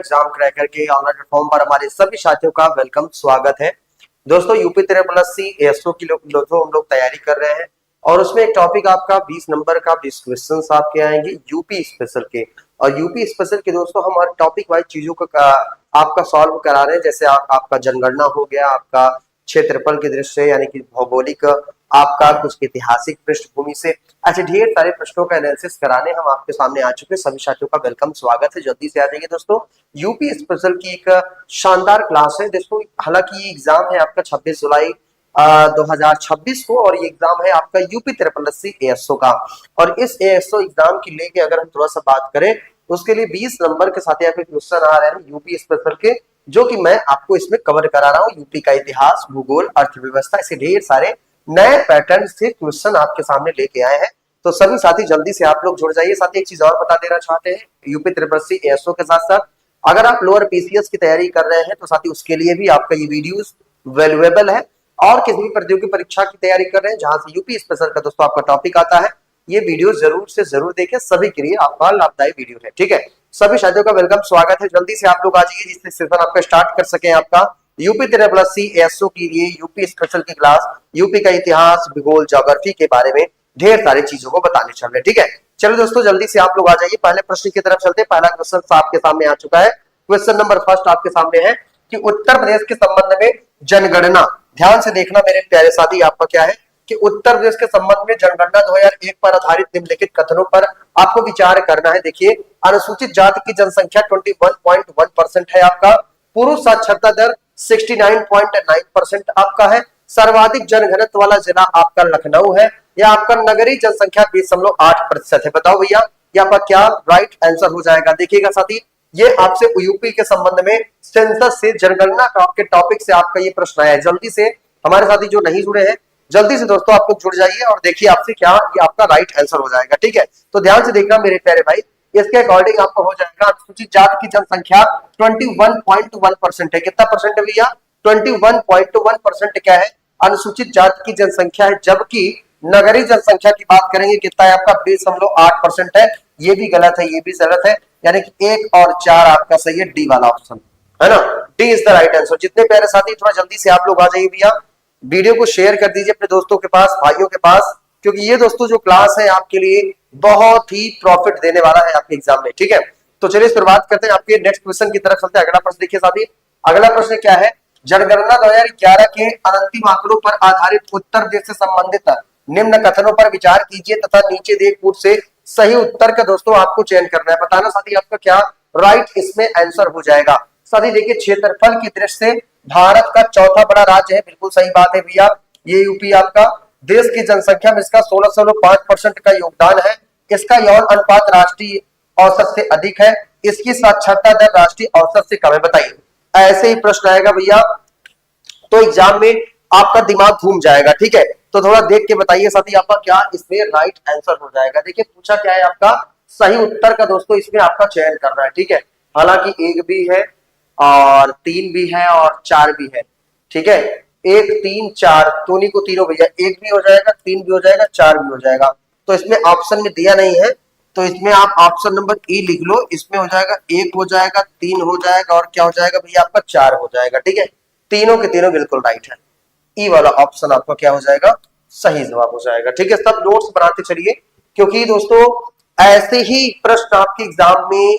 Exam cracker के online platform पर हमारे सभी साथियों का वेलकम स्वागत है। दोस्तों यूपी 3+C एएसओ की जो हम लोग तैयारी कर रहे हैं और उसमें एक टॉपिक आपका 20 नंबर का 20 क्वेश्चन आपके आएंगे यूपी स्पेशल के। और यूपी स्पेशल के दोस्तों हम हर टॉपिक वाइज चीजों का आपका सॉल्व करा रहे हैं। जैसे आपका जनगणना हो गया, आपका क्षेत्रफल की दृष्टि से यानी कि भौगोलिक, आपका कुछ ऐतिहासिक पृष्ठभूमि से ऐसे ढेर सारे प्रश्नों का एनालिसिस कराने हम आपके सामने आ चुके हैं। सभी साथियों का वेलकम स्वागत है, जल्दी से आ जाइए दोस्तों। यूपी स्पेशल की एक शानदार क्लास है दोस्तों। हालांकि ये एग्जाम है आपका 26 जुलाई 2026 को और ये एग्जाम है आपका यूपी 3+C एएसओ का। और इस एएसओ एग्जाम की लेके अगर हम थोड़ा सा बात करें उसके लिए 20 नंबर के साथ यहाँ पे क्वेश्चन आ रहे हैं यूपी स्पेशल के, जो कि मैं आपको इसमें कवर करा रहा हूँ। यूपी का इतिहास, भूगोल, अर्थव्यवस्था, ऐसे ढेर सारे नए पैटर्न से क्वेश्चन आपके सामने लेके आए हैं। तो सभी साथी जल्दी से आप लोग जुड़ जाइए। साथ ही एक चीज और बता देना चाहते हैं, यूपी 3+C एएसओ के साथ साथ अगर आप लोअर पीसीएस की तैयारी कर रहे हैं तो साथी उसके लिए भी आपका ये वीडियोस वैल्यूएबल है। और किसी भी प्रतियोगी परीक्षा की तैयारी कर रहे हैं जहां से यूपी स्पेशल का दोस्तों आपका टॉपिक आता है, ये वीडियो जरूर से जरूर देखें, सभी के लिए आपका लाभदायी वीडियो है। ठीक है, सभी साथियों का वेलकम स्वागत है। जल्दी से आप लोग आ जाइए जिससे सेशन आपका स्टार्ट कर सके। आपका यूपी 3+C एएसओ की लिए यूपी स्पेशल की क्लास यूपी का इतिहास, भूगोल, ज्योग्राफी के बारे में ढेर सारी चीजों को बताने चल रहे हैं। ठीक है, चलो दोस्तों जल्दी से आप लोग आ जाइए। पहले प्रश्न की तरफ चलते हैं। पहला क्वेश्चन आपके सामने आ चुका है। क्वेश्चन नंबर फर्स्ट आपके सामने है कि उत्तर प्रदेश के संबंध में जनगणना, ध्यान से देखना मेरे प्यारे साथी, आपका क्या है कि उत्तर प्रदेश के संबंध में जनगणना 2001 पर आधारित निम्नलिखित कथनों पर आपको विचार करना है। देखिए, अनुसूचित जाति की जनसंख्या 21.1% है आपका, पुरुष साक्षरता दर 69.9% आपका है, सर्वाधिक जनघनत्व वाला जिला आपका लखनऊ है, या आपका नगरीय जनसंख्या 20.8% है। बताओ भैया ये आपका क्या राइट आंसर हो जाएगा। देखिएगा साथी, ये आपसे यूपी के संबंध में सेंसस से जनगणना के टॉपिक से आपका ये प्रश्न आया है। जल्दी से हमारे साथी जो नहीं जुड़े हैं जल्दी से दोस्तों आप लोग जुड़ जाइए और देखिए आपसे क्या ये आपका राइट आंसर हो जाएगा। ठीक है, तो ध्यान से देखना मेरे प्यारे भाई, इसके अकॉर्डिंग आपको हो जाएगा अनुसूचित जाति की जनसंख्या 21.1% है। कितना परसेंट है भैया? 21.1% क्या है? अनुसूचित जाति की जनसंख्या है। जबकि नगरीय जनसंख्या की बात करेंगे कितना है आपका? 20.8% है। ये भी गलत है, ये भी गलत है, यानी कि 1 और 4 आपका सही है, डी वाला ऑप्शन है ना, D is the right answer. जितने प्यारे साथी थोड़ा जल्दी से आप लोग आ जाइए भैया, वीडियो को शेयर कर दीजिए अपने दोस्तों के पास, भाइयों के पास, क्योंकि ये दोस्तों जो क्लास है आपके लिए बहुत ही प्रॉफिट देने वाला है आपके एग्जाम में। ठीक है, तो चलिए शुरुआत करते हैं आपके नेक्स्ट क्वेश्चन की तरफ चलते हैं। अगला प्रश्न देखिए साथी, अगला प्रश्न क्या है? जनगणना 2011 के अंतिम आंकड़ों पर आधारित उत्तर प्रदेश से संबंधित निम्न कथनों पर विचार कीजिए तथा नीचे दिए कूट से सही उत्तर का दोस्तों आपको चयन करना है। बताना साथी आपका क्या राइट इसमें आंसर हो जाएगा। साथी देखिए, क्षेत्रफल की दृष्टि से भारत का चौथा बड़ा राज्य है, बिल्कुल सही बात है भैया, ये यूपी आपका। देश की जनसंख्या में इसका 16.5% का योगदान है। इसका यौन अनुपात राष्ट्रीय औसत से अधिक है। इसकी साक्षरता दर राष्ट्रीय औसत से कम है। बताइए, ऐसे ही प्रश्न आएगा भैया तो एग्जाम में आपका दिमाग घूम जाएगा। ठीक है, तो थोड़ा देख के बताइए साथी आपका क्या इसमें राइट आंसर हो जाएगा। देखिए पूछा क्या है आपका सही उत्तर का दोस्तों इसमें आपका चयन करना है। ठीक है, हालांकि 1 भी है और 3 भी है और 4 भी है। ठीक है, 1 3 4 दोनों को तीनों भैया, 1 भी हो जाएगा, 3 भी हो जाएगा, 4 भी हो जाएगा। तो इसमें ऑप्शन में दिया नहीं है तो इसमें आप ऑप्शन नंबर ई लिख लो। इसमें हो जाएगा 1 हो जाएगा, 3 हो जाएगा और क्या हो जाएगा भैया आपका 4 हो जाएगा। ठीक है, तीनों के तीनों बिल्कुल राइट है। ई वाला ऑप्शन आपका क्या हो जाएगा? सही जवाब हो जाएगा। ठीक है, सब नोट्स बनाते चलिए क्योंकि दोस्तों ऐसे ही प्रश्न आपके एग्जाम में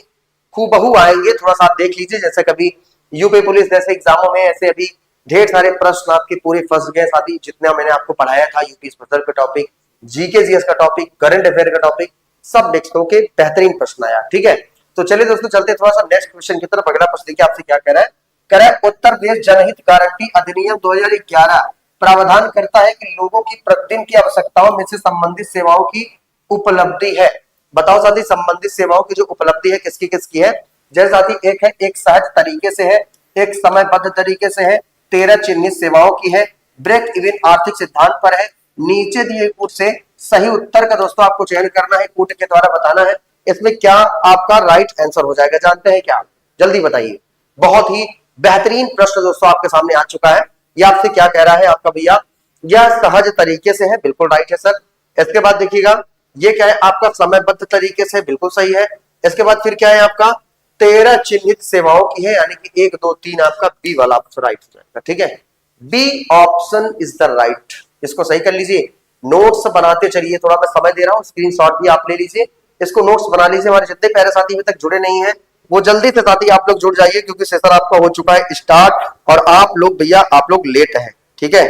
खूबहू आएंगे। थोड़ा सा आप देख लीजिए, जैसे कभी यूपी पुलिस जैसे एग्जामों में ऐसे अभी ढेर सारे प्रश्न आपके पूरे फंस गए साथी। जितना मैंने आपको पढ़ाया था यूपी स्पेशल का टॉपिक, जीके जीएस का टॉपिक, करंट अफेयर का टॉपिक, सब डेस्कों के बेहतरीन प्रश्न आया। ठीक है, तो चलिए दोस्तों चलते थोड़ा सा नेक्स्ट क्वेश्चन की तरफ। अगला प्रश्न देखिए आपसे क्या कह रहा है। कह रहा है उत्तर प्रदेश जनहित गारंटी अधिनियम 2011 प्रावधान करता है कि लोगों की प्रतिदिन की आवश्यकताओं में से संबंधित सेवाओं की उपलब्धि है। बताओ साथी, संबंधित सेवाओं की जो उपलब्धि है किसकी किसकी है? जैसे साथी एक है एक सहज तरीके से है, एक समयबद्ध तरीके से है, 13 चिन्हित सेवाओं की है, ब्रेक इवन आर्थिक सिद्धांत पर है। नीचे दिए कूट से सही उत्तर का दोस्तों आपको चयन करना है, कूट के द्वारा बताना है इसमें क्या आपका राइट आंसर हो जाएगा। जानते हैं क्या? जल्दी बताइए। बहुत ही बेहतरीन प्रश्न दोस्तों आपके सामने आ चुका है। यह आपसे क्या कह रहा है आपका भैया? यह सहज तरीके से है, बिल्कुल राइट है सर। इसके बाद देखिएगा ये क्या है आपका समयबद्ध तरीके से, बिल्कुल सही है। इसके बाद फिर क्या है आपका 13 चिन्हित सेवाओं की है, यानी कि 1 2 3 आपका बी वाला ऑप्शन राइट हो जाएगा। ठीक है, B option is the right. इसको सही कर लीजिए। नोट्स बनाते चलिए, थोड़ा मैं समय दे रहा हूं, स्क्रीनशॉट भी आप ले लीजिए, इसको नोट्स बना लीजिए। हमारे जितने प्यारे साथी अभी तक जुड़े नहीं है वो जल्दी से साथी आप लोग जुड़ जाइए, क्योंकि सेशन आपका हो चुका है स्टार्ट, और आप लोग भैया आप लोग लेट हैं। ठीक है,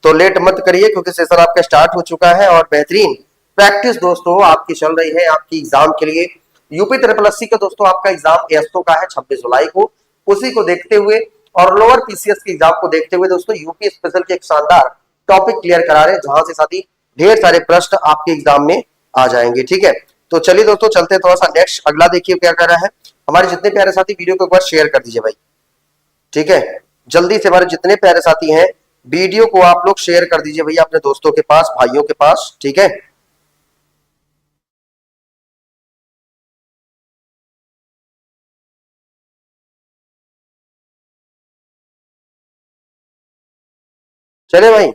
तो लेट मत करिए, क्योंकि सेशन आपका स्टार्ट हो चुका है। और बेहतरीन प्रैक्टिस दोस्तों आपकी चल रही है आपकी एग्जाम के लिए। यूपी ट्रिपल एससी का दोस्तों आपका एग्जाम एसओ का है 26 जुलाई को। उसी को देखते हुए और लोअर पीसीएस के एग्जाम को देखते हुए दोस्तों यूपी स्पेशल के एक शानदार टॉपिक क्लियर करा रहे हैं, जहां से साथी ढेर सारे प्रश्न आपके एग्जाम में आ जाएंगे। ठीक है, तो चलिए दोस्तों चलते हैं थोड़ा सा नेक्स्ट, अगला देखिए क्या कर रहा है। हमारे जितने प्यारे साथी वीडियो को एक बार शेयर कर दीजिए भाई। ठीक है, जल्दी से हमारे जितने प्यारे साथी हैं वीडियो को आप लोग शेयर कर दीजिए भैया अपने दोस्तों के पास, भाइयों के पास। ठीक है, चले भाई।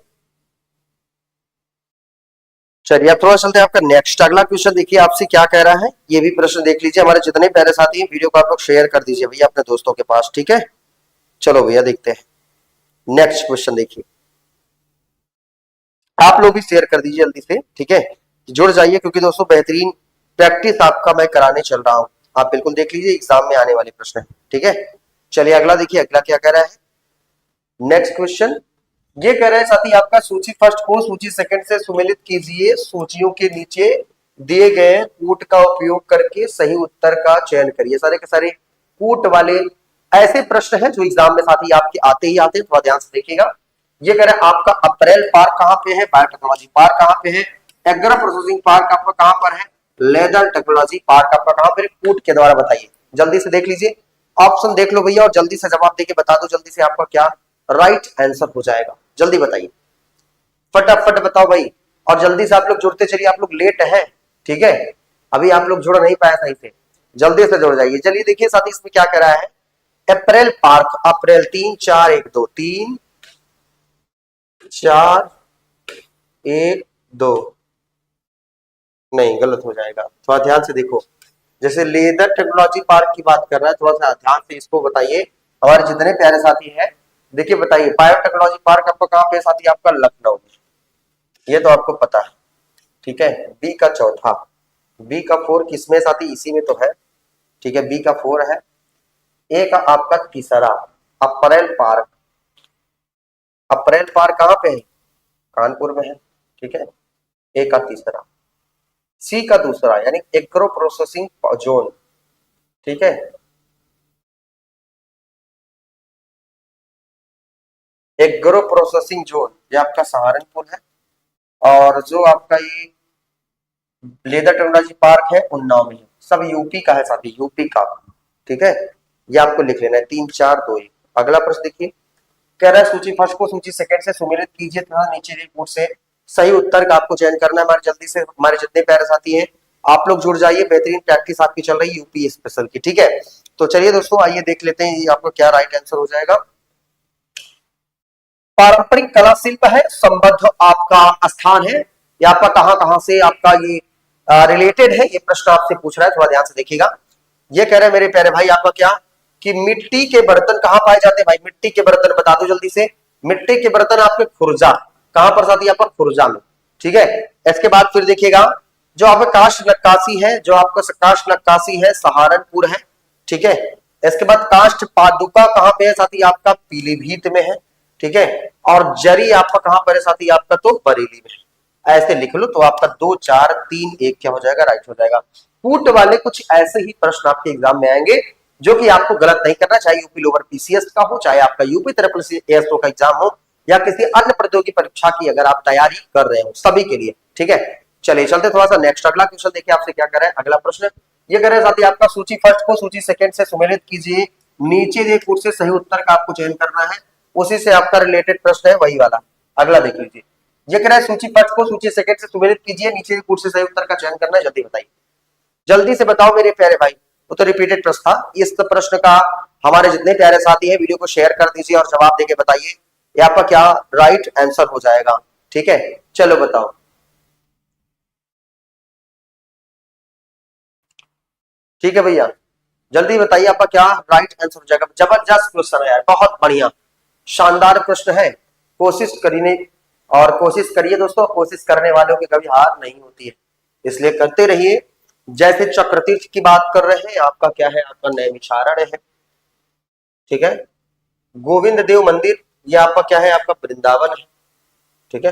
चलिए अब थोड़ा चलते हैं आपका नेक्स्ट, अगला क्वेश्चन देखिए आपसे क्या कह रहा है, ये भी प्रश्न देख लीजिए। हमारे जितने प्यारे साथी हैं वीडियो को आप लोग शेयर कर दीजिए भैया अपने दोस्तों के पास। ठीक है, चलो भैया देखते हैं नेक्स्ट क्वेश्चन। देखिए आप लोग भी शेयर कर दीजिए जल्दी से। ठीक है, जुड़ जाइए, क्योंकि दोस्तों बेहतरीन प्रैक्टिस आपका मैं कराने चल रहा हूं। आप बिल्कुल देख लीजिए, एग्जाम में आने वाले प्रश्न है। ठीक है, चलिए अगला देखिए, अगला क्या कह रहा है नेक्स्ट क्वेश्चन। ये कह रहे हैं साथी आपका सूची फर्स्ट को सूची सेकंड से सुमेलित कीजिए, सूचियों के नीचे दिए गए कूट का उपयोग करके सही उत्तर का चयन करिए। सारे के सारे कूट वाले ऐसे प्रश्न हैं जो एग्जाम में साथी आपके आते ही आते हैं, थोड़ा ध्यान से देखिएगा। ये कह रहे हैं आपका अप्रैल पार्क कहां पे है, बायोटेक्नोलॉजी पार्क कहां पे है, एग्रो प्रोसेसिंग पार्क आपका कहां पर है, लेदर टेक्नोलॉजी पार्क आपका कहां पर है, कूट के द्वारा बताइए। जल्दी से देख लीजिए, ऑप्शन देख लो भैया और जल्दी से जवाब देके बता दो जल्दी से आपका क्या राइट आंसर हो जाएगा। जल्दी बताइए, फटाफट बताओ भाई। और जल्दी से आप लोग जुड़ते चलिए, आप लोग लेट हैं। ठीक है, अभी आप लोग जुड़ नहीं पाए सही से, जल्दी से जुड़ जाइए। चलिए देखिए साथी इसमें क्या कह रहा है, अप्रैल पार्क, अप्रैल 3 4 1 2 3 4 1 2, नहीं गलत हो जाएगा, थोड़ा ध्यान से देखो। जैसे लेदर टेक्नोलॉजी पार्क की बात कर रहा है, थोड़ा सा ध्यान से इसको बताइए। हमारे जितने प्यारे साथी हैं देखिए बताइए, बायोटेक्नोलॉजी पार्क आपका कहां पे साथी, आपका लखनऊ में, ये तो आपको पता है। ठीक है, बी का चौथा, बी का 4 किसमें साथी, इसी में तो है। ठीक है, बी का 4 है। ए का आपका तीसरा अप्रैल पार्क, अप्रैल पार्क कहां पे है, कानपुर में है। ठीक है, ए का तीसरा, सी का दूसरा यानी एग्रो प्रोसेसिंग जोन। ठीक है, एग्रो प्रोसेसिंग जोन ये आपका सहारनपुर है, और जो आपका ये लेदर टेक्नोलॉजी पार्क है उन्नाव में है। सब यूपी का है साथी, यूपी का। ठीक है, ये आपको लिख लेना है 3 4 2 1। अगला प्रश्न देखिए, कह रहा है सूची फर्स्ट को सूची सेकंड से सुमेलित कीजिए तथा नीचे रिपोर्ट से सही उत्तर का आपको चयन करना है। हमारे जल्दी से हमारे जितने प्यारे साथी हैं आप लोग जुड़ जाइए, बेहतरीन प्रैक्टिस आपकी चल रही है यूपी स्पेशल की। ठीक है, तो चलिए दोस्तों आइए देख लेते हैं ये आपको क्या राइट आंसर हो जाएगा। पारंपरिक कला शिल्प है, संबद्ध आपका स्थान है, ये आपका कहां कहां से आपका ये रिलेटेड है, ये प्रश्न आपसे पूछ रहा है, थोड़ा ध्यान से देखिएगा। ये कह रहे हैं मेरे प्यारे भाई आपका क्या, कि मिट्टी के बर्तन कहां पाए जाते हैं भाई, मिट्टी के बर्तन बता दो जल्दी से। मिट्टी के बर्तन आपके खुर्जा, कहां पर साथी, आपका खुर्जा में। ठीक है, इसके बाद फिर देखिएगा जो आपका काष्ठ नक्काशी है, जो आपका काष्ठ नक्काशी है सहारनपुर है। ठीक है, इसके बाद काष्ठ पादुका कहां पे है साथी, आपका पीलीभीत में है। ठीक है, और जरी आपका कहां पर है साथी, आपका तो बरेली में है। ऐसे लिख लो तो आपका 2 4 3 1 क्या हो जाएगा, राइट हो जाएगा। कूट वाले कुछ ऐसे ही प्रश्न आपके एग्जाम में आएंगे जो कि आपको गलत नहीं करना, चाहे यूपी लोअर पीसीएस का हो, चाहे आपका यूपी ट्रिपल सी एएसओ का एग्जाम हो, या किसी अन्य प्रतियोगी परीक्षा की अगर आप तैयारी कर रहे हो, सभी के लिए। ठीक है, चलिए चलते थोड़ा सा नेक्स्ट, अगला क्वेश्चन देखिए आपसे क्या कर रहे हैं। अगला प्रश्न ये कर रहे हैं साथी आपका सूची फर्स्ट को सूची सेकंड से सुमेलित कीजिए, नीचे दिए कूट से सही उत्तर का आपको चयन करना है। उसी से आपका रिलेटेड प्रश्न है वही वाला, अगला देख लीजिए। ये कह रहा है सूची फर्स्ट को सूची सेकंड से सुमेलित कीजिए, नीचे दिए कूट से सही उत्तर का चयन करना है। जल्दी बताइए, जल्दी से बताओ मेरे प्यारे भाई। वो तो रिपीटेड प्रश्न था, इस प्रश्न का हमारे जितने प्यारे साथी हैं वीडियो को शेयर कर दीजिए और जवाब देके बताइए ये आपका क्या राइट आंसर हो जाएगा। ठीक है, चलो बताओ। ठीक है भैया, जल्दी बताइए आपका क्या राइट आंसर हो जाएगा। जबरदस्त क्वेश्चन है यार, बहुत बढ़िया शानदार प्रश्न है। कोशिश करिए और कोशिश करिए दोस्तों, कोशिश करने वालों की कभी हार नहीं होती है, इसलिए करते रहिए। जैसे चक्रतीर्थ की बात कर रहे हैं, आपका क्या है, आपका नैमिषारण्य है, ठीक है। गोविंद देव मंदिर, ये आपका क्या है, आपका वृंदावन है, ठीक है।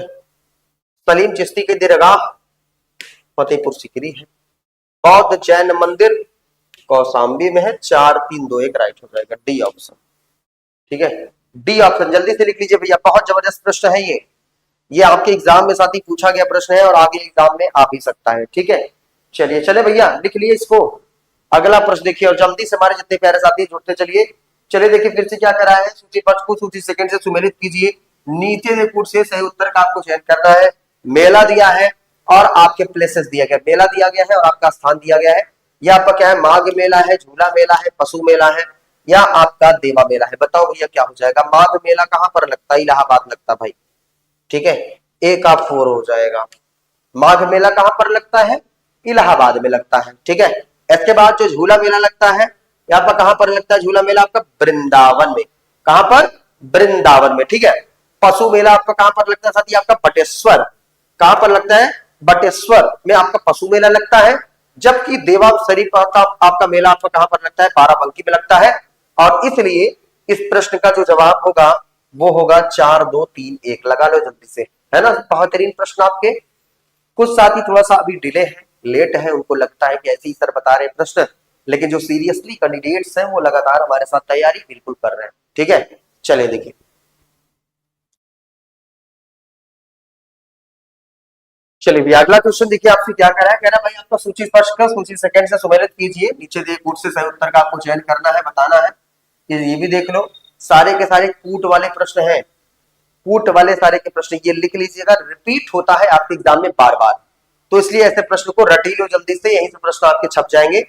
सलीम चिश्ती की दरगाह फतेहपुर सीकरी है। बौद्ध जैन मंदिर कौशाम्बी में है। 4 3 2 1 राइट हो जाएगा, डी ऑप्शन, ठीक है। डी ऑप्शन जल्दी से लिख लीजिए भैया, बहुत जबरदस्त प्रश्न है ये आपके एग्जाम में साथ ही पूछा गया प्रश्न है और आगे एग्जाम में आ भी सकता है, ठीक है। चलिए चले भैया, लिख लिए इसको। अगला प्रश्न देखिए और जल्दी से हमारे जितने प्यारे साथी जुड़ते चलिए। चलिए देखिए फिर से क्या करा है, सूची पक्ष को सूची सेकंड से सुमेलित कीजिए। नीचे से कूट से सही उत्तर का आपको चयन करना है। मेला दिया है और आपके प्लेसेस दिया गया, मेला दिया गया है और आपका स्थान दिया गया है। यह आपका क्या है, माघ मेला है, झूला मेला है, पशु मेला है या आपका देवा मेला है। बताओ भैया क्या हो जाएगा। माघ मेला कहां पर लगता है, इलाहाबाद लगता भाई, ठीक है। एक आप 4 हो जाएगा। माघ मेला कहां पर लगता है, इलाहाबाद में लगता है, ठीक है। इसके बाद जो झूला मेला लगता है, यहाँ पर कहां पर लगता है झूला मेला, आपका वृंदावन में। कहां पर, वृंदावन में, ठीक है। पशु मेला आपका कहां पर लगता है साथी, आपका बटेश्वर। कहां पर लगता है, बटेश्वर में आपका पशु मेला लगता है। जबकि देवा शरीफ आपका मेला आपका कहां पर लगता है, बाराबंकी में लगता है। और इसलिए इस प्रश्न का जो जवाब होगा वो होगा 4 2 3 1। लगा लो जल्दी से, है ना। बेहतरीन प्रश्न आपके। कुछ साथी थोड़ा सा अभी डिले है, लेट है, उनको लगता है कि ऐसे ही सर बता रहे प्रश्न, लेकिन जो सीरियसली कैंडिडेट्स हैं वो लगातार हमारे साथ तैयारी बिल्कुल कर रहे हैं, ठीक है। चलिए देखिए, चलिए भैया अगला क्वेश्चन देखिए आपसे क्या कह रहा है। कह रहा है भाई आपका सूची स्पष्ट कर सूची सेकंड से सुमेलित कीजिए। नीचे दिए कूट से सही उत्तर का आपको चयन करना है, बताना है। ये भी देख लो, सारे के सारे कूट वाले प्रश्न हैं, कूट वाले सारे के प्रश्न ये लिख लीजिएगा। रिपीट होता है आपके एग्जाम में बार बार, तो इसलिए ऐसे प्रश्न को रटी लो जल्दी से, यहीं से प्रश्न आपके छप जाएंगे,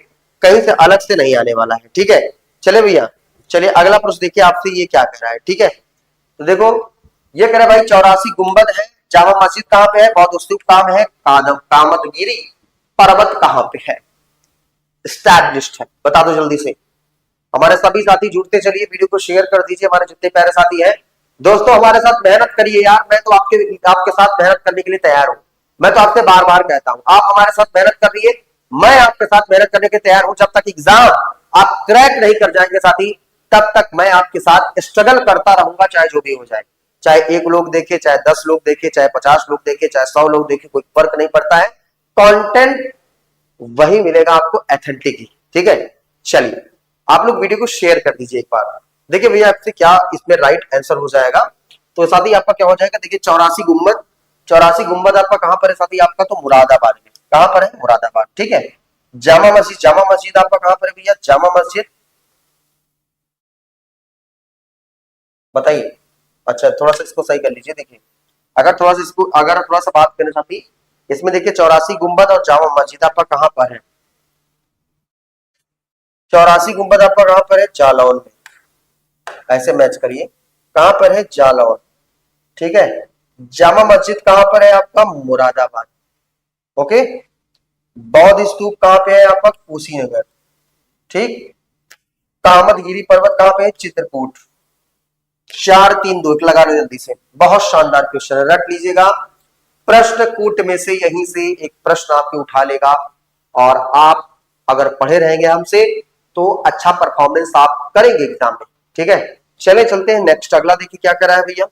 कहीं से अलग से नहीं आने वाला है, ठीक है। चले भैया, चलिए अगला प्रश्न देखिए आपसे ये क्या कह रहा है, ठीक है। तो देखो ये कह रहा है भाई 84 गुंबद है, जामा मस्जिद कहां पे है, बौद्ध स्तूप कहां पे है, कामदगिरी पर्वत कहां पे है, स्टैब्लिश्ड है। बता दो जल्दी से। हमारे सभी साथी जुड़ते चलिए, वीडियो को शेयर कर दीजिए, हमारे जितने प्यारे साथी हैं। दोस्तों हमारे साथ मेहनत करिए यार, मैं तो आपके साथ मेहनत करने के लिए तैयार हूं। मैं तो आपसे बार बार कहता हूं, आप हमारे साथ मेहनत कर रही है, मैं आपके साथ मेहनत करने के तैयार हूं। जब तक एग्जाम आप क्रैक नहीं कर जाएंगे साथी, तब तक मैं आपके साथ स्ट्रगल करता रहूंगा, चाहे जो भी हो जाए। चाहे 1 लोग देखे, चाहे 10 लोग देखे, चाहे 50 लोग देखे, चाहे 100 लोग देखे, कोई फर्क नहीं पड़ता है। कंटेंट वही मिलेगा आपको एथेंटिकली, ठीक है। चलिए आप लोग वीडियो को शेयर कर दीजिए एक बार। देखिए भैया आपसे क्या इसमें राइट आंसर हो जाएगा। तो साथी आपका क्या हो जाएगा, देखिए 84 गुंबद, 84 गुंबद आपका कहां पर है साथी, आपका तो मुरादाबाद में। कहां पर है, मुरादाबाद, ठीक है। जामा मस्जिद, जामा मस्जिद आपका कहां पर है भैया, जामा मस्जिद, बताइए। अच्छा थोड़ा सा इसको सही कर लीजिए। देखिए अगर थोड़ा सा बात करें साथी, इसमें देखिए 84 गुंबद और जामा मस्जिद आपका कहां पर है। 84 गुंबद आपका कहां पर है, जालौन में। ऐसे मैच करिए, कहां पर है, जालौन, ठीक है। जामा मस्जिद कहां पर है आपका, मुरादाबाद, ओके। बौद्ध स्तूप कहां पे है आपका, कुशीनगर, ठीक। कामदगिरी पर्वत कहां पे है, चित्रकूट। 4 3 2 1 लगा लो जल्दी से। बहुत शानदार क्वेश्चन है, रट लीजिएगा। प्रश्न कूट में से यहीं से एक प्रश्न आपके उठा लेगा और आप अगर पढ़े रहेंगे हमसे तो अच्छा परफॉर्मेंस आप करेंगे एग्जाम में, ठीक है। चले चलते हैं नेक्स्ट, अगला देखिए क्या कर रहा है भैया।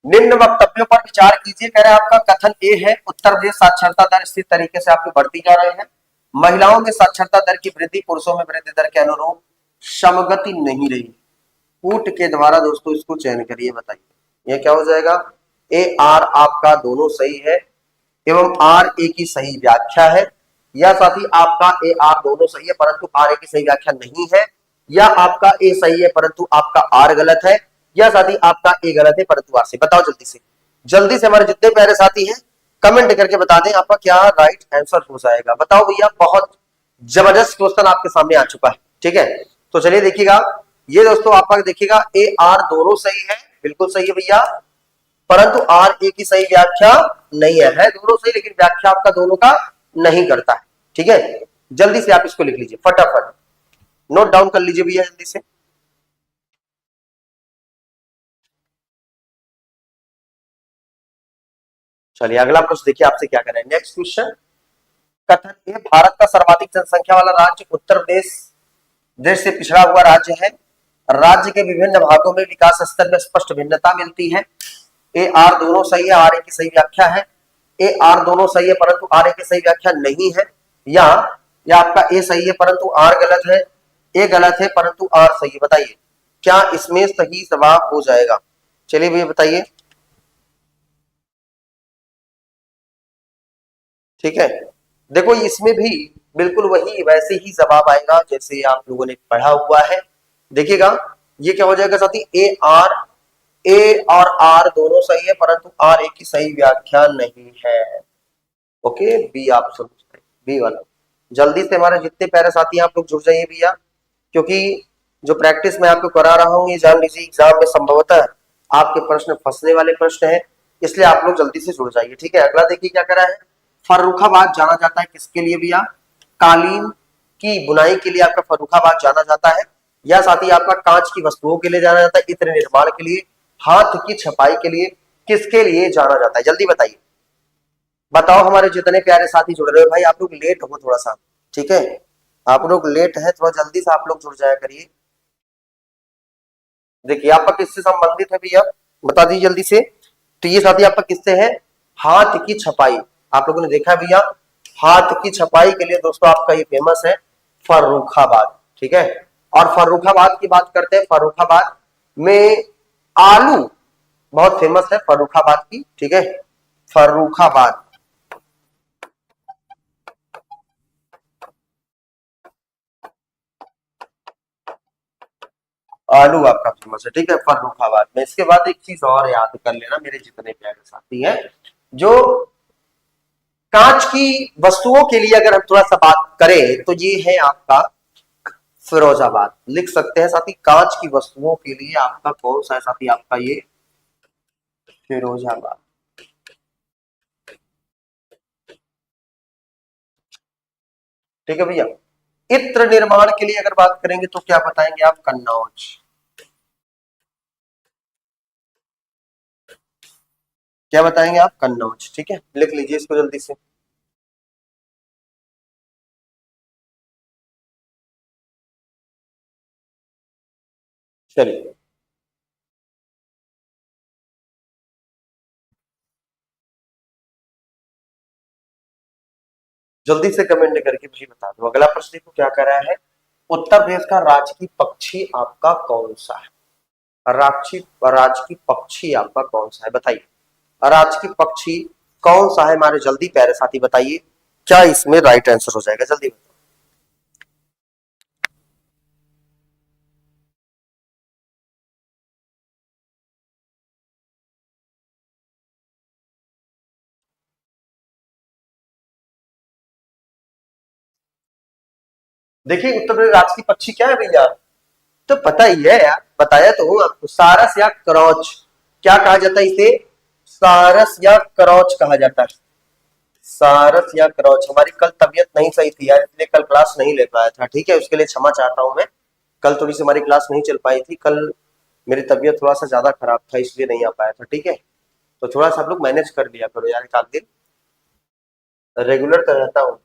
निम्न वक्तव्यों पर विचार कीजिए। कह रहा है आपका कथन ए है, उत्तर प्रदेश साक्षरता दर स्थिर तरीके से आपकी बढ़ती जा रही है। महिलाओं में साक्षरता दर की वृद्धि पुरुषों में वृद्धि दर के अनुरूप समगति नहीं रही। कूट के द्वारा दोस्तों इसको चयन करिए, बताइए ये क्या हो जाएगा। ए आर आपका दोनों सही है एवं आर ए की सही व्याख्या है, या साथ ही आपका ए आर दोनों सही है परंतु आर ए की सही व्याख्या नहीं है, या आपका ए सही है परंतु आपका आर गलत है, या साथ ही आपका ए गलत है परंतु आर सही। बताओ जल्दी से हमारे जितने प्यारे साथी हैं कमेंट करके बता दें आपका क्या राइट आंसर हो जाएगा। बताओ भैया, बहुत जबरदस्त क्वेश्चन आपके सामने आ चुका है, ठीक है। तो चलिए देखिएगा, ये दोस्तों आपका देखिएगा ए आर दोनों सही है, बिल्कुल सही है भैया, परंतु आर ए की सही व्याख्या नहीं है। दोनों सही लेकिन व्याख्या आपका दोनों का नहीं करता है। ठीक है, जल्दी से आप इसको लिख लीजिए फटाफट, नोट डाउन कर लीजिए भैया जल्दी से। चलिए अगला प्रश्न देखिए आपसे क्या करें। नेक्स्ट क्वेश्चन, कथन है भारत का सर्वाधिक जनसंख्या वाला राज्य उत्तर प्रदेश देश से पिछड़ा हुआ राज्य है। राज्य के विभिन्न भागों में विकास स्तर में स्पष्ट भिन्नता मिलती है। ए आर दोनों सही है, आर ए की सही व्याख्या है। ए आर दोनों सही है परंतु आर ए की सही व्याख्या नहीं है। या आपका ए सही है परंतु आर गलत है। ए गलत है परंतु आर सही है। बताइए क्या इसमें सही जवाब हो जाएगा? चलिए भैया बताइए। ठीक है, देखो इसमें भी बिल्कुल वही वैसे ही जवाब आएगा जैसे आप लोगों ने पढ़ा हुआ है। देखिएगा ये क्या हो जाएगा साथी, ए और आर दोनों सही है परंतु आर ए की सही व्याख्या नहीं है। ओके, बी आप समझ गए, बी वाला। जल्दी से हमारे जितने प्यारे साथी हैं आप लोग जुड़ जाइए भैया, क्योंकि जो प्रैक्टिस मैं आपको करा रहा हूँ ये जान लीजिए एग्जाम में संभवतः आपके प्रश्न फंसने वाले प्रश्न है, इसलिए आप लोग जल्दी से जुड़ जाइए। ठीक है, अगला देखिए क्या करा है। फर्रुखाबाद जाना जाता है किसके लिए भैया? कालीन की बुनाई के लिए आपका फर्रुखाबाद जाना जाता है, या साथ ही आपका कांच की वस्तुओं के लिए जाना जाता है, इत्र निर्माण के लिए, हाथ की छपाई के लिए, किसके लिए जाना जाता है? जल्दी बताइए, बताओ हमारे जितने प्यारे साथी जुड़ रहे हो। भाई आप लोग लेट हो थोड़ा सा, ठीक है, आप लोग लेट है, थोड़ा जल्दी से आप लोग जुड़ जाया करिए। देखिए आपका किससे संबंधित है भैया, बता दीजिए जल्दी से। तो ये साथी आपका किससे है? हाथ की छपाई। आप लोगों ने देखा भैया, हाथ की छपाई के लिए दोस्तों आपका ये फेमस है फर्रुखाबाद। ठीक है, और फर्रुखाबाद की बात करते हैं। फर्रुखाबाद में आलू बहुत फेमस है फर्रुखाबाद की। ठीक है, फर्रुखाबाद आलू आपका फेमस है। ठीक है, फर्रुखाबाद में। इसके बाद एक चीज और याद कर लेना मेरे जितने प्यारे साथी हैं, जो कांच की वस्तुओं के लिए अगर हम थोड़ा सा बात करें तो ये है आपका फिरोजाबाद। लिख सकते हैं साथी, कांच की वस्तुओं के लिए आपका कौन सा है साथी? आपका ये फिरोजाबाद। ठीक है भैया, इत्र निर्माण के लिए अगर बात करेंगे तो क्या बताएंगे आप? कन्नौज। क्या बताएंगे आप? कन्नौज। ठीक है, लिख लीजिए इसको जल्दी से। चलिए जल्दी से कमेंट करके मुझे बता दो। अगला प्रश्न देखो क्या कर रहा है। उत्तर प्रदेश का राजकीय पक्षी आपका कौन सा है? राजकीय पक्षी आपका कौन सा है? बताइए, राजकीय पक्षी कौन सा है हमारे जल्दी प्यारे साथी बताइए, क्या इसमें राइट आंसर हो जाएगा? जल्दी बताओ। देखिए उत्तर प्रदेश राजकीय पक्षी क्या है भैया? तो पता ही है यार, बताया तो हूं आपको, सारस या करौच। क्या कहा जाता है इसे? सारस या करौच कहा जाता है। सारस या करौच। हमारी कल तबीयत नहीं सही थी यार, इसलिए कल क्लास नहीं ले पाया था। ठीक है, उसके लिए क्षमा चाहता हूं मैं। कल थोड़ी सी हमारी क्लास नहीं चल पाई थी। कल मेरी तबीयत थोड़ा सा ज्यादा खराब था, इसलिए नहीं आ पाया था। ठीक है, तो थोड़ा सा आप लोग मैनेज कर लिया करो यार, एक आध दिन। रेगुलर तो रहता हूँ।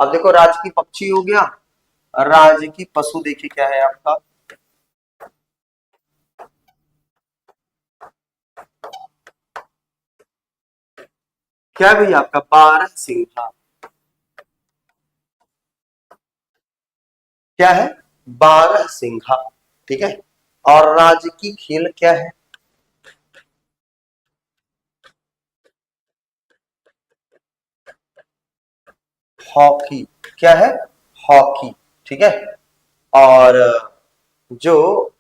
अब देखो राज की पक्षी हो गया, राज की पशु देखिए क्या है आपका। क्या है भैया आपका? बारह सिंघा। क्या है? बारह सिंघा। ठीक है, और राज की खेल क्या है? हॉकी। क्या है? हॉकी। ठीक है, और जो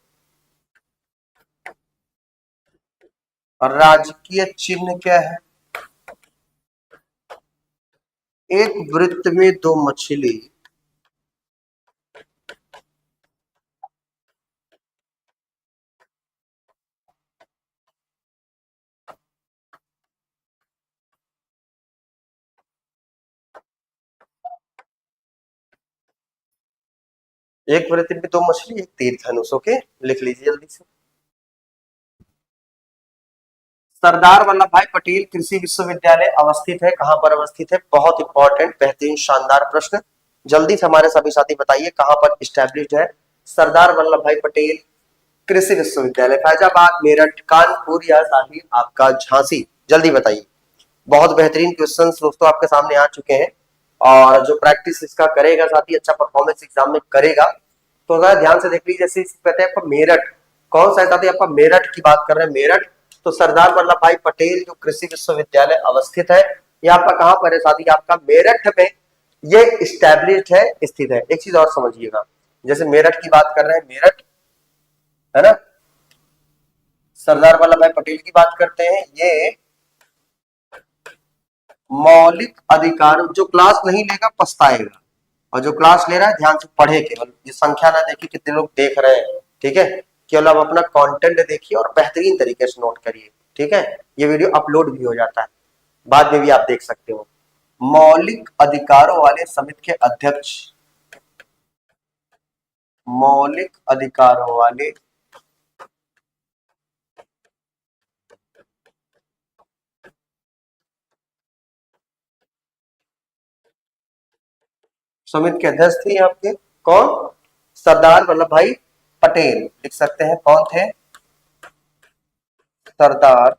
राजकीय चिन्ह क्या है? एक वृत्त में दो मछली। एक वृत्ति में 2 मछली, एक तीर धनुष। ओके, लिख लीजिए जल्दी से। सरदार वल्लभ भाई पटेल कृषि विश्वविद्यालय अवस्थित है, कहां पर अवस्थित है? बहुत इंपॉर्टेंट, बेहतरीन, शानदार प्रश्न। जल्दी से हमारे सभी साथी बताइए कहां पर स्टैब्लिश्ड है सरदार वल्लभ भाई पटेल कृषि विश्वविद्यालय? फैजाबाद, मेरठ, कानपुर या साथी आपका झांसी? जल्दी बताइए। बहुत बेहतरीन क्वेश्चन दोस्तों आपके सामने आ चुके हैं, और जो प्रैक्टिस इसका करेगा साथी, अच्छा परफॉर्मेंस एग्जाम में करेगा, तो जरा ध्यान से देख लीजिए। जैसे कहते हैं आपका मेरठ, कौन सा है साथी? आपका मेरठ की बात कर रहे हैं, मेरठ। तो सरदार वल्लभ भाई पटेल जो कृषि विश्वविद्यालय अवस्थित है, ये आपका कहां पर है साथी? आपका मेरठ में ये स्टैब्लिश्ड है, स्थित है। एक चीज और समझिएगा, जैसे मेरठ की बात कर रहे हैं, मेरठ है ना, सरदार वल्लभ भाई पटेल की बात करते हैं, ये मौलिक अधिकार, जो क्लास नहीं लेगा पछताएगा, और जो क्लास ले रहा है ध्यान से पढ़े, केवल ये संख्या ना देखिए कितने लोग देख रहे हैं, ठीक है? केवल आप अपना कंटेंट देखिए और बेहतरीन तरीके से नोट करिए, ठीक है? ये वीडियो अपलोड भी हो जाता है, बाद में भी आप देख सकते हो। मौलिक अधिकारों वाले समिति के अध्यक्ष, मौलिक अधिकारों वाले समिति के अध्यक्ष थे आपके कौन? सरदार वल्लभ भाई पटेल। लिख सकते हैं कौन थे? सरदार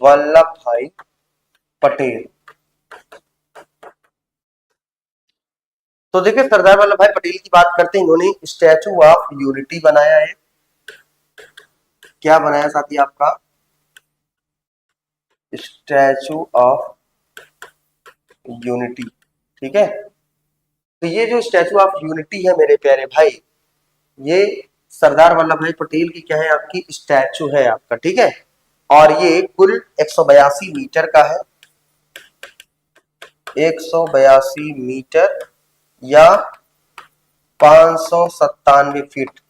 वल्लभ भाई पटेल। तो देखिए सरदार वल्लभ भाई पटेल की बात करते हैं, इन्होंने स्टैचू ऑफ यूनिटी बनाया है। क्या बनाया साथी? आपका स्टैचू ऑफ यूनिटी, ठीक है? तो ये जो स्टैचू ऑफ यूनिटी है मेरे प्यारे भाई, ये सरदार वल्लभ भाई पटेल की क्या है? आपकी स्टैचू है आपका, ठीक है? और ये कुल 182 मीटर का है, 182 मीटर या 597 फीट।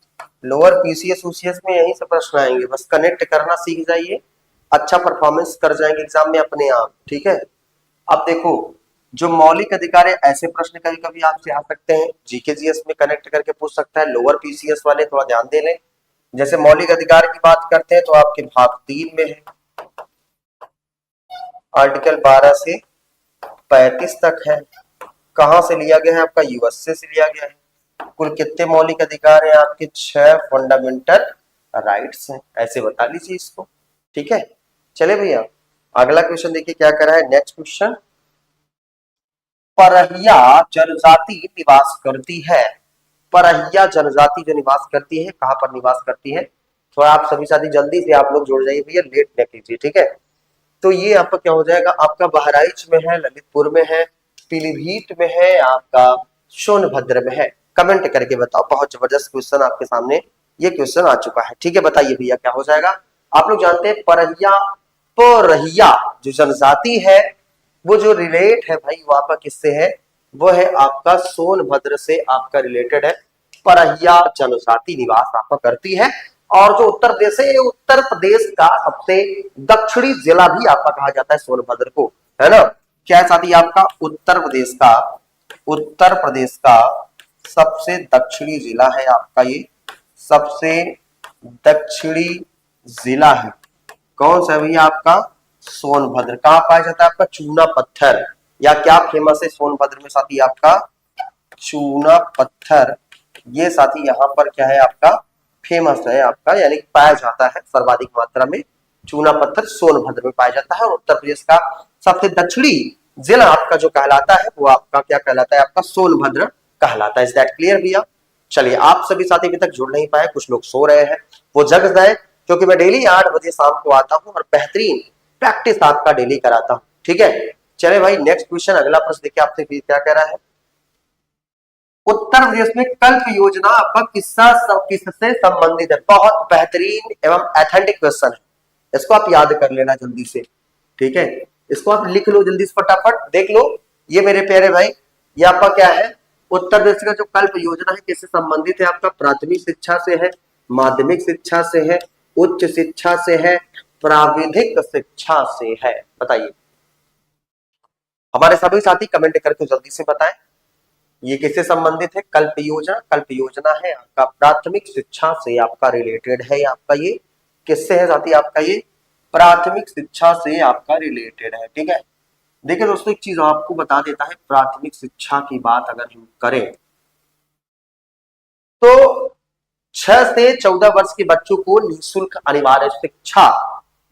लोअर पीसीएस यूसीएस में यही से प्रश्न आएंगे, बस कनेक्ट करना सीख जाइए, अच्छा परफॉर्मेंस कर जाएंगे एग्जाम में अपने आप, ठीक है? अब देखो, जो मौलिक अधिकार है, ऐसे प्रश्न कभी कभी आपसे आ सकते हैं, जीके जीएस में कनेक्ट करके पूछ सकता है, लोअर पीसीएस वाले थोड़ा ध्यान दे लें। जैसे मौलिक अधिकार की बात करते हैं तो आपके भाग 3 में है, आर्टिकल 12 से 35 तक है। कहां से लिया गया है? आपका यूएसए से लिया गया है। कुल कितने मौलिक अधिकार हैं आपके? 6 फंडामेंटल राइट्स हैं, ऐसे बता लीजिए इसको, ठीक है? चले भैया, अगला क्वेश्चन देखिए क्या कर रहा है। नेक्स्ट क्वेश्चन, परहिया जनजाति निवास करती है। परहिया जनजाति जो निवास करती है, कहां पर निवास करती है? थोड़ा आप सभी साथी जल्दी से आप लोग जुड़ जाइए भैया, लेट न कीजिए, ठीक है? तो ये आपका क्या हो जाएगा? आपका बहराइच में है, ललितपुर में है, पीलीभीत में है, आपका सोनभद्र में है। कमेंट करके बताओ, बहुत जबरदस्त क्वेश्चन आपके सामने ये क्वेश्चन आ चुका है, ठीक है? बताइए भैया क्या हो जाएगा? आप लोग जानते हैं परहिया, परहिया जो जनजाति है, वो जो रिलेट है भाई वो आपका किससे है? वो है आपका सोनभद्र से आपका रिलेटेड है। परहिया जनजाति निवास आपका करती है, और जो उत्तर प्रदेश है, ये उत्तर प्रदेश का सबसे दक्षिणी जिला भी आपका कहा जाता है सोनभद्र को, है ना? क्या है साथी? आपका उत्तर प्रदेश का, उत्तर प्रदेश का सबसे दक्षिणी जिला है आपका ये, सबसे दक्षिणी जिला है। कौन सा भैया? आपका सोनभद्र। कहां पाया जाता है? आपका चूना पत्थर, या क्या फेमस है सोनभद्र में साथी? आपका चूना पत्थर, ये साथी यहाँ पर क्या है? आपका फेमस है आपका, यानी पाया जाता है सर्वाधिक मात्रा में। चूना पत्थर सोनभद्र में पाया जाता है, और उत्तर प्रदेश का सबसे दक्षिणी जिला आपका जो कहलाता है वो आपका क्या कहलाता है? आपका सोनभद्र कहलाता है। इज दैट क्लियर भैया? चलिए, आप सभी साथी अभी तक जुड़ नहीं पाए, कुछ लोग सो रहे हैं, वो जग जाए, क्योंकि मैं डेली 8 बजे शाम को आता हूं और बेहतरीन प्रैक्टिस आपका डेली कराता हूं, ठीक है? चले भाई, नेक्स्ट क्वेश्चन, अगला प्रश्न देखिए आपसे क्या कह रहा है। उत्तर प्रदेश में कल्प योजना आपका किससे संबंधित है? बहुत बेहतरीन एवं एथेंटिक क्वेश्चन है, इसको आप याद कर लेना जल्दी से, ठीक है? इसको आप लिख लो जल्दी से, फटाफट देख लो। ये मेरे प्यारे भाई, ये आपका क्या है? उत्तर प्रदेश का जो कल्प योजना है किससे संबंधित है? आपका प्राथमिक शिक्षा से है, माध्यमिक शिक्षा से है, उच्च शिक्षा से है, प्राविधिक शिक्षा से है? बताइए, हमारे सभी साथी कमेंट करके जल्दी से बताएं। ये किससे संबंधित है? कल्प योजना। कल्प योजना है आपका प्राथमिक शिक्षा से आपका रिलेटेड है। आपका ये किससे है साथी? आपका ये प्राथमिक शिक्षा से आपका रिलेटेड है। ठीक है, देखिए दोस्तों एक चीज आपको बता देता है, प्राथमिक शिक्षा की बात अगर हम करें तो 6 से 14 वर्ष के बच्चों को निःशुल्क अनिवार्य शिक्षा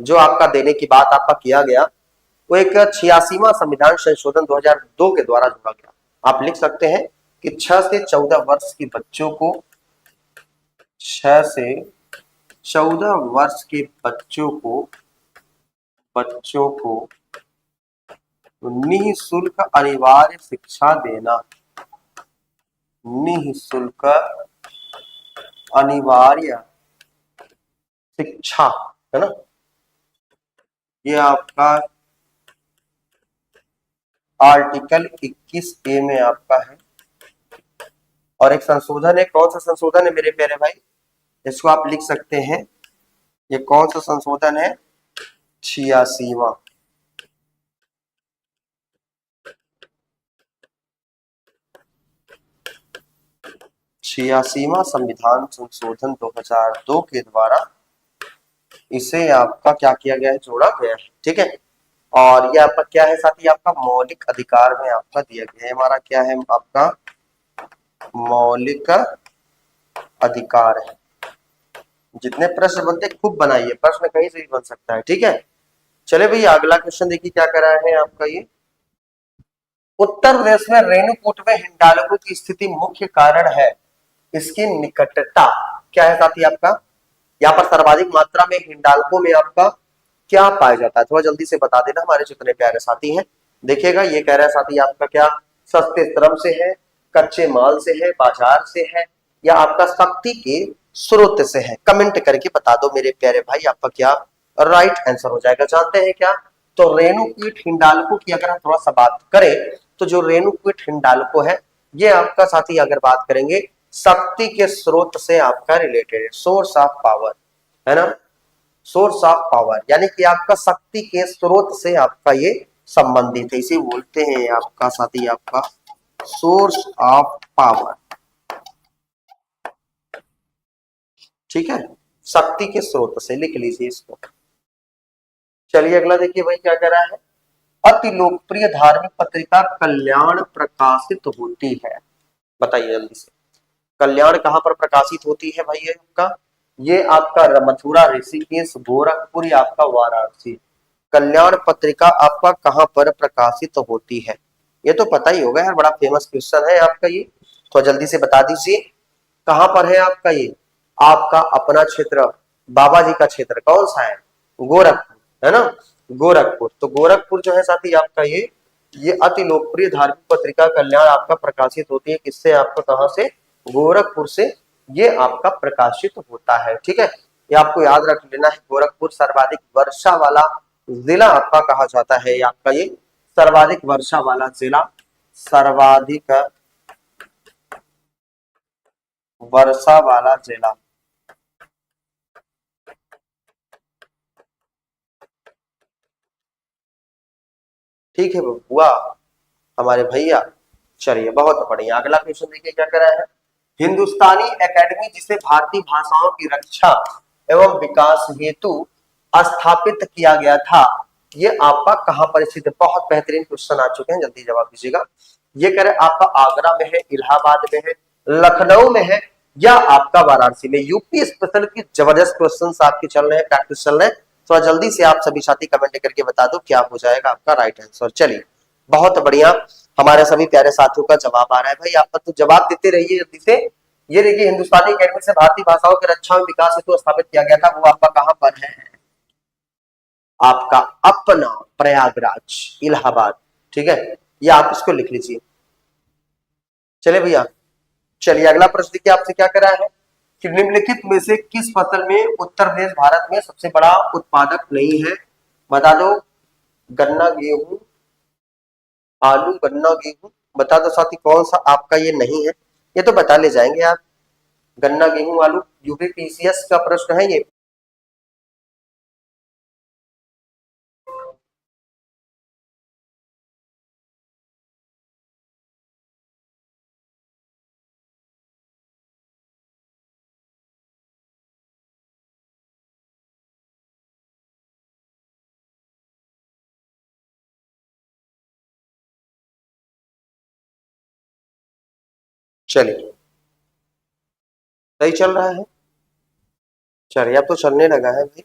जो आपका देने की बात आपका किया गया, वो एक 86वां संविधान संशोधन 2002 के द्वारा जोड़ा गया। आप लिख सकते हैं कि 6 से 14 वर्ष के बच्चों को 6 से 14 वर्ष के बच्चों को निःशुल्क अनिवार्य शिक्षा देना, निःशुल्क अनिवार्य शिक्षा, है ना, ये आपका आर्टिकल 21A में आपका है। और एक संशोधन है, कौन सा संशोधन है मेरे प्यारे भाई? इसको आप लिख सकते हैं, ये कौन सा संशोधन है? 86वां। 86वां संविधान संशोधन 2002 के द्वारा इसे आपका क्या किया गया है? जोड़ा गया है। ठीक है, और ये आपका क्या है साथी? आपका मौलिक अधिकार में आपका दिया गया है। हमारा क्या है? आपका मौलिक अधिकार है। जितने प्रश्न बनते खूब बनाइए, प्रश्न कहीं से भी बन सकता है। ठीक है, चले भैया अगला क्वेश्चन देखिए क्या कर रहा है आपका ये। उत्तर प्रदेश में रेणुकूट में हिंडाल्को की स्थिति मुख्य कारण है इसकी निकटता। क्या है साथी आपका? यहाँ पर सर्वाधिक मात्रा में हिंडाल्को में आपका क्या पाया जाता है? थोड़ा जल्दी से बता देना हमारे जितने प्यारे साथी हैं। देखिएगा ये कह रहा है साथी आपका क्या सस्ते श्रम से है, कच्चे माल से है, बाजार से है, या आपका शक्ति के स्रोत से है? कमेंट करके बता दो मेरे प्यारे भाई, आपका क्या राइट आंसर हो जाएगा। जानते हैं क्या? तो रेणुकूट हिंडाल्को की अगर हम थोड़ा सा बात करें तो जो रेणुकूट हिंडाल्को है ये आपका साथी अगर बात करेंगे शक्ति के स्रोत से आपका रिलेटेड है, सोर्स ऑफ पावर, है ना, सोर्स ऑफ पावर, यानी कि आपका शक्ति के स्रोत से आपका ये संबंधित है। इसे बोलते हैं आपका साथी आपका सोर्स ऑफ पावर। ठीक है, शक्ति के स्रोत से लिख लीजिए इसको। चलिए अगला देखिए भाई क्या कह रहा है। अति लोकप्रिय धार्मिक पत्रिका कल्याण प्रकाशित होती है, बताइए जल्दी से। कल्याण कहां पर प्रकाशित होती है भाई? आपका ये आपका मथुरा, ऋषिकेश, गोरखपुर या आपका वाराणसी। कल्याण पत्रिका आपका कहां पर प्रकाशित होती है? ये तो पता ही होगा यार, बड़ा फेमस क्वेश्चन है आपका ये, तो जल्दी से बता दीजिए कहां पर है आपका ये। आपका अपना क्षेत्र, बाबा जी का क्षेत्र कौन सा है? गोरखपुर, है ना, गोरखपुर। तो गोरखपुर जो है साथी आपका ये अति लोकप्रिय धार्मिक पत्रिका कल्याण आपका प्रकाशित होती है किससे? आपका कहां से? गोरखपुर से ये आपका प्रकाशित होता है। ठीक है, ये आपको याद रख लेना है। गोरखपुर सर्वाधिक वर्षा वाला जिला आपका कहा जाता है, आपका ये सर्वाधिक वर्षा वाला जिला, सर्वाधिक वर्षा वाला जिला। ठीक है बुआ हमारे भैया, चलिए बहुत बढ़िया। अगला क्वेश्चन देखिए क्या कर रहा है। हिंदुस्तानी एकेडमी जिसे भारतीय भाषाओं की रक्षा एवं विकास हेतु स्थापित किया गया था, ये आपका कहां पर स्थित है? बहुत बेहतरीन क्वेश्चन आ चुके हैं, जल्दी जवाब दीजिएगा। ये कह रहे आपका आगरा में है, इलाहाबाद में है, लखनऊ में है, या आपका वाराणसी में? यूपी स्पेशल की जबरदस्त क्वेश्चन आपके चल रहे हैं, प्रैक्टिस चल रहे हैं। तो जल्दी से आप सभी साथी कमेंट करके बता दो क्या हो जाएगा आपका राइट आंसर। चलिए बहुत बढ़िया, हमारे सभी प्यारे साथियों का जवाब आ रहा है भाई। आप तो जवाब देते रहिए जल्दी से। ये देखिए हिंदुस्तानी अकेडमी से भारतीय भाषाओं की रक्षा और विकास हेतु स्थापित किया गया था, वो आपका कहां पर है? आपका अपना प्रयागराज, इलाहाबाद। ठीक है, ये आप इसको लिख लीजिए। चले भैया, चलिए अगला प्रश्न देखिए आपसे क्या करा है कि निम्नलिखित में से किस फसल में उत्तर प्रदेश भारत में सबसे बड़ा उत्पादक नहीं है? बता दो। गन्ना, गेहूं, आलू, गन्ना, गेहूं, बता दो साथी कौन सा आपका ये नहीं है? ये तो बता ले जाएंगे आप। गन्ना, गेहूं, आलू, यूपी पीसीएस का प्रश्न है ये। चलिए सही चल रहा है। चलिए अब तो चलने लगा है भाई।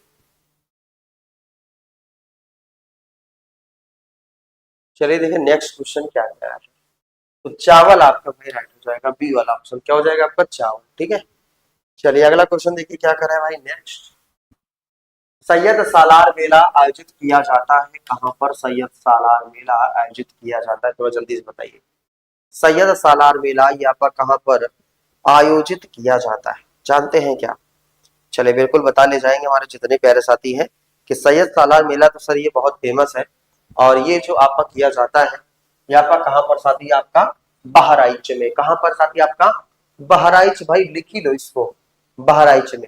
चलिए देखिए नेक्स्ट क्वेश्चन क्या है। तो चावल आपका भाई राइट हो जाएगा, बी वाला ऑप्शन क्या हो जाएगा आपका, चावल। ठीक है, चलिए अगला क्वेश्चन देखिए क्या कर रहा है भाई नेक्स्ट। सैयद सालार मेला आयोजित किया जाता है कहाँ पर, सैयद सालार मेला आयोजित किया जाता है, थोड़ा जल्दी से बताइए। सैयद सालार मेला ये आपका कहाँ पर आयोजित किया जाता है, जानते हैं क्या? चलिए बिल्कुल बता ले जाएंगे हमारे जितने प्यारे साथी हैं कि सैयद सालार मेला तो सर ये बहुत फेमस है, और ये जो आपका किया जाता है ये आपका कहाँ पर साथी, आपका बहराइच में। कहाँ पर साथी आपका बहराइच, भाई लिख ही लो इसको, बहराइच में।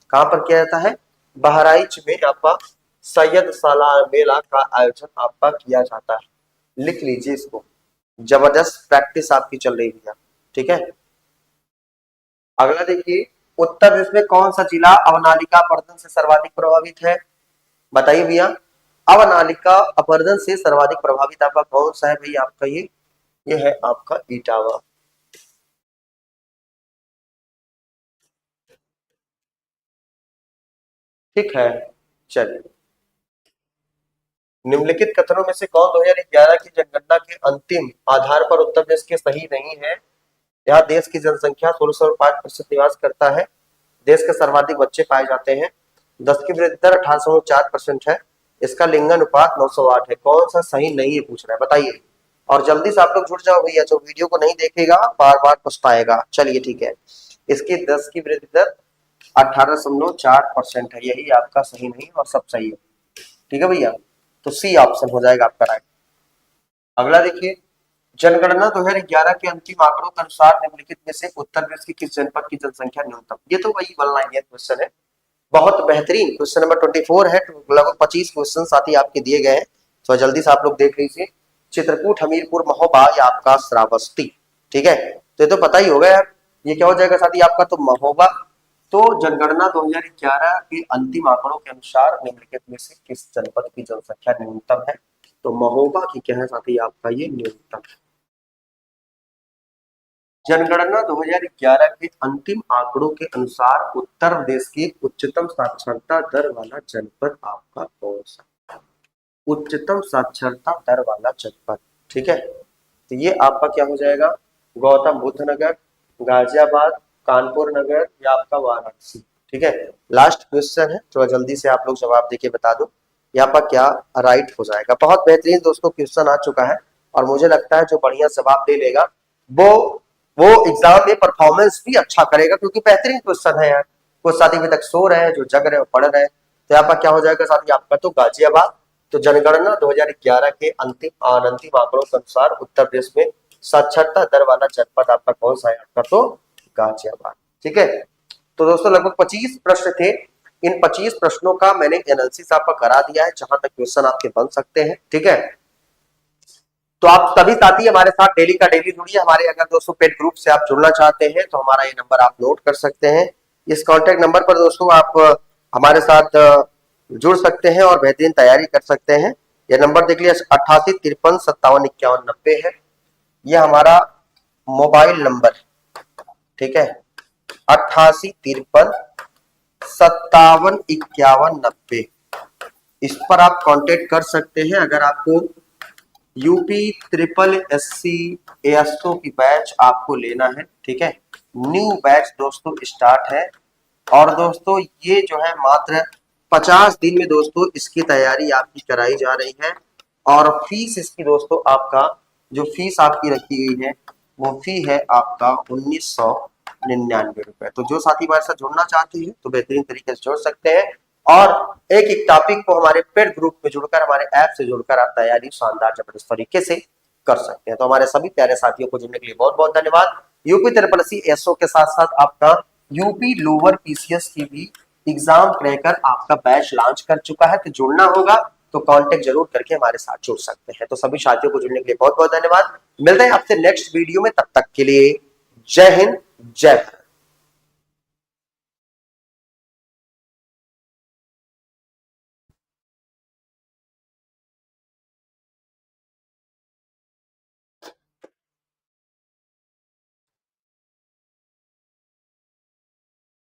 कहाँ पर किया जाता है, बहराइच में आपका सैयद सालार मेला का आयोजन आपका किया जाता है, लिख लीजिए इसको। जबरदस्त प्रैक्टिस आपकी चल रही है, ठीक है। अगला देखिए, उत्तर प्रदेश में कौन सा जिला अवनालिका अपरदन से सर्वाधिक प्रभावित है, बताइए भैया। अवनालिका अपरदन से सर्वाधिक प्रभावित आपका कौन सा है भाई, आपका ये है आपका इटावा। ठीक है, चलिए निम्नलिखित कथनों में से कौन 2011 की जनगणना के अंतिम आधार पर उत्तर प्रदेश के सही नहीं है। यहाँ देश की जनसंख्या 16.5% निवास करता है, देश के सर्वाधिक बच्चे पाए जाते हैं, 10 की वृद्धि दर 18.4% है, इसका लिंगानुपात 908 है। कौन सा सही नहीं है पूछ रहा है, बताइए। और जल्दी से आप लोग जुड़ जाओ भैया, जो वीडियो को नहीं देखेगा बार बार पछताएगा। चलिए ठीक है, इसकी 10 की वृद्धि दर 18.4% है, यही आपका सही नहीं और सब सही है। ठीक है भैया, तो सी ऑप्शन हो जाएगा आपका राइट। अगला देखिए, जनगणना 2011 के अंतिम आंकड़ों के अनुसार निम्नलिखित में से उत्तर प्रदेश की किस जनपद की जनसंख्या न्यूनतम। ये तो वही वन लाइनर क्वेश्चन है, बहुत बेहतरीन क्वेश्चन नंबर 24 है। लगभग 25 क्वेश्चन साथ ही आपके दिए गए हैं, तो जल्दी से आप लोग देख लीजिए। चित्रकूट, हमीरपुर, महोबा या आपका श्रावस्ती। ठीक है, तो ये तो पता ही होगा यार, ये क्या हो जाएगा साथी आपका, तो महोबा। तो जनगणना 2011 के अंतिम आंकड़ों के अनुसार निम्नलिखित में से किस जनपद की जनसंख्या न्यूनतम है, तो महोबा की क्या है साथी आपका ये न्यूनतम। जनगणना 2011 के अंतिम आंकड़ों के अनुसार उत्तर प्रदेश की उच्चतम साक्षरता दर वाला जनपद आपका कौन सा, उच्चतम साक्षरता दर वाला जनपद। ठीक है, तो ये आपका क्या हो जाएगा, गौतम बुद्ध नगर, गाजियाबाद, कानपुर नगर या आपका वाराणसी। ठीक है, लास्ट क्वेश्चन है, थोड़ा जल्दी से आप लोग जवाब देके बता दो यहाँ पर क्या राइट हो जाएगा। बहुत बेहतरीन दोस्तों क्वेश्चन आ चुका है, और मुझे लगता है जो बढ़िया जवाब दे लेगा वो एग्जाम में परफॉर्मेंस भी अच्छा करेगा, क्योंकि बेहतरीन क्वेश्चन है यार। कुछ साथी अभी तक सो रहे हैं, जो जग रहे हैं पढ़ रहे हैं। तो यहाँ पर क्या हो जाएगा साथी आपका, तो गाजियाबाद। तो जनगणना 2011 के अंतिम आंकड़ों के अनुसार उत्तर प्रदेश में साक्षरता दर वाला जनपद आपका कौन सा है, आपका तो गाजियाबाद। ठीक है, तो दोस्तों लगभग 25 प्रश्न थे, इन 25 प्रश्नों का मैंने एनालिसिस आपका करा दिया है, जहां तक क्वेश्चन आपके बन सकते हैं। ठीक है, तो आप सभी साथी हमारे साथ डेली का डेली जुड़िए। हमारे अगर दोस्तों पेड ग्रुप से आप जुड़ना चाहते हैं तो हमारा ये नंबर आप नोट कर सकते हैं। इस कॉन्टेक्ट नंबर पर दोस्तों आप हमारे साथ जुड़ सकते हैं और बेहतरीन तैयारी कर सकते हैं। ये नंबर देख लिया, 88 53 57 51 90 है, ये हमारा मोबाइल नंबर। ठीक है, 88 53 57 51 90, इस पर आप कांटेक्ट कर सकते हैं। अगर आपको यूपी ट्रिपल एससी एएसओ की बैच आपको लेना है, ठीक है, न्यू बैच दोस्तों स्टार्ट है। और दोस्तों ये जो है मात्र 50 दिन में दोस्तों इसकी तैयारी आपकी कराई जा रही है, और फीस इसकी दोस्तों आपका जो फीस आपकी रखी गई है वो फी है आपका 1999 रुपए। तो जो साथी हमारे साथ जुड़ना चाहते हैं तो बेहतरीन तरीके से जुड़ सकते हैं, और एक एक टॉपिक को हमारे पेड ग्रुप में जुड़कर, हमारे ऐप से जुड़कर आप तैयारी शानदार जबरदस्त तरीके से कर सकते हैं। तो हमारे सभी प्यारे साथियों को जुड़ने के लिए बहुत बहुत धन्यवाद। यूपी ट्रिपल सी एसओ के साथ साथ आपका यूपी लोअर पीसीएस की भी एग्जाम क्रैकर आपका बैच लॉन्च कर चुका है, तो जुड़ना होगा तो कांटेक्ट जरूर करके हमारे साथ जुड़ सकते हैं। तो सभी साथियों को जुड़ने के लिए बहुत बहुत धन्यवाद। मिलते हैं आपसे नेक्स्ट वीडियो में, तब तक के लिए जय हिंद जय भारत।